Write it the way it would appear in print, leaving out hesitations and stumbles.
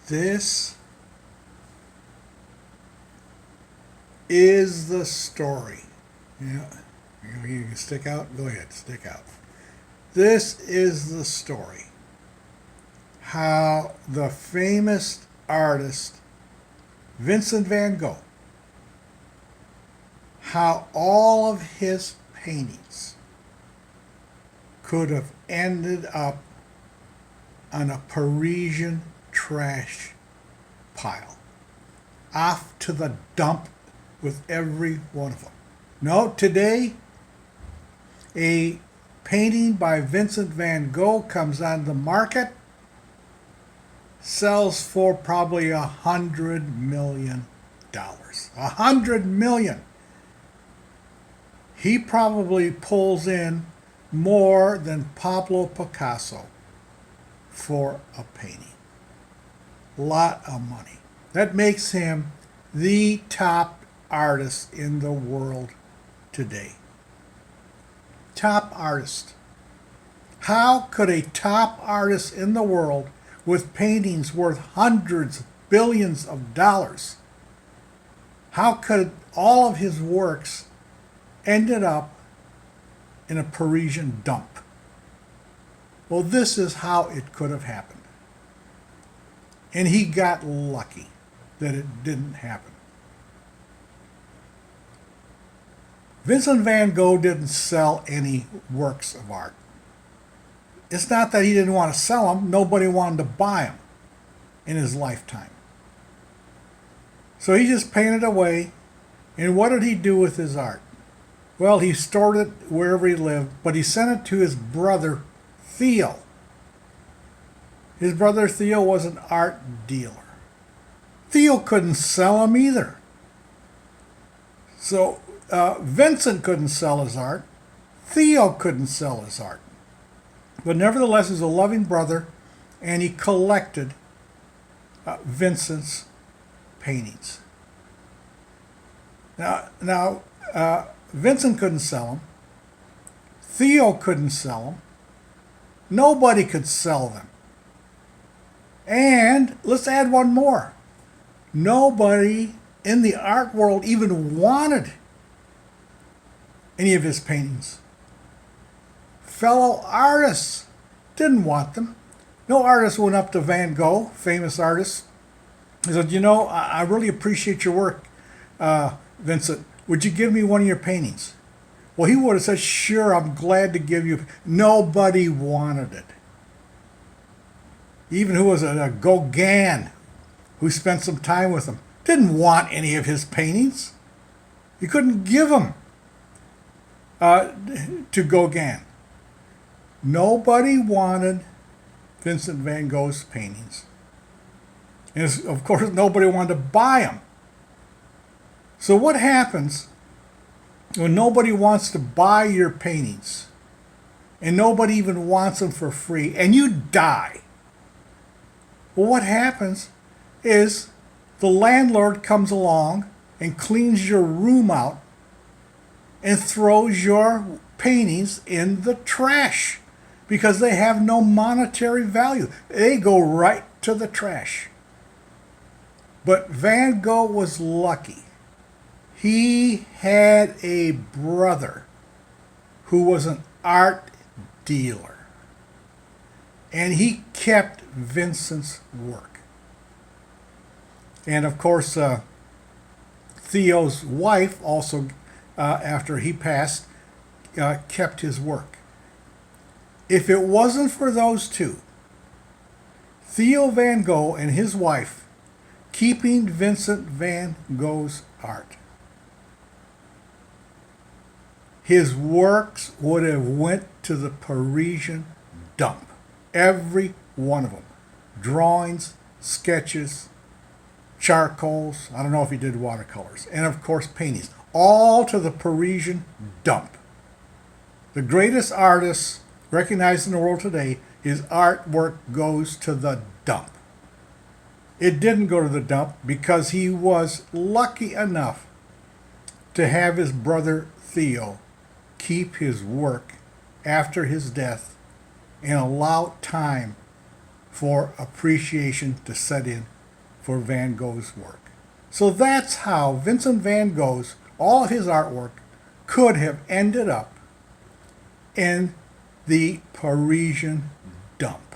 This is the story. Yeah, you can stick out? Go ahead, stick out. This is the story. How the famous artist Vincent Van Gogh, how all of his paintings could have ended up on a Parisian trash pile, off to the dump with every one of them. No, today, a painting by Vincent Van Gogh comes on the market, sells for probably $100 million. $100 million. He probably pulls in more than Pablo Picasso for a painting. Lot of money. That makes him the top artist in the world today. Top artist. How could a top artist in the world with paintings worth hundreds, billions of dollars, how could all of his works ended up in a Parisian dump? Well, this is how it could have happened. And he got lucky that it didn't happen. Vincent van Gogh didn't sell any works of art. It's not that he didn't want to sell them. Nobody wanted to buy them in his lifetime. So he just painted away. And what did he do with his art? Well, he stored it wherever he lived, but he sent it to his brother, Theo. His brother Theo was an art dealer. Theo couldn't sell them either. So Vincent couldn't sell his art. Theo couldn't sell his art. But nevertheless, he's a loving brother, and he collected Vincent's paintings. Now, Vincent couldn't sell them. Theo couldn't sell them. Nobody could sell them. And let's add one more. Nobody in the art world even wanted any of his paintings. Fellow artists didn't want them. No artist went up to Van Gogh, famous artist. He said, I really appreciate your work, Vincent. Would you give me one of your paintings? Well, he would have said, sure, I'm glad to give you. Nobody wanted it. Even who was a Gauguin, who spent some time with him, didn't want any of his paintings. He couldn't give them to Gauguin. Nobody wanted Vincent van Gogh's paintings. And of course, nobody wanted to buy them. So what happens when nobody wants to buy your paintings and nobody even wants them for free and you die? Well, what happens is the landlord comes along and cleans your room out and throws your paintings in the trash because they have no monetary value. They go right to the trash. But Van Gogh was lucky. He had a brother who was an art dealer. And he kept Vincent's work. And of course, Theo's wife also, after he passed, kept his work. If it wasn't for those two, Theo Van Gogh and his wife, keeping Vincent Van Gogh's art, his works would have went to the Parisian dump. Every one of them. Drawings, sketches, charcoals. I don't know if he did watercolors. And of course, paintings. All to the Parisian dump. The greatest artist recognized in the world today, his artwork goes to the dump. It didn't go to the dump because he was lucky enough to have his brother Theo keep his work after his death and allow time for appreciation to set in for Van Gogh's work. So that's how Vincent Van Gogh's, all of his artwork, could have ended up in the Parisian dump.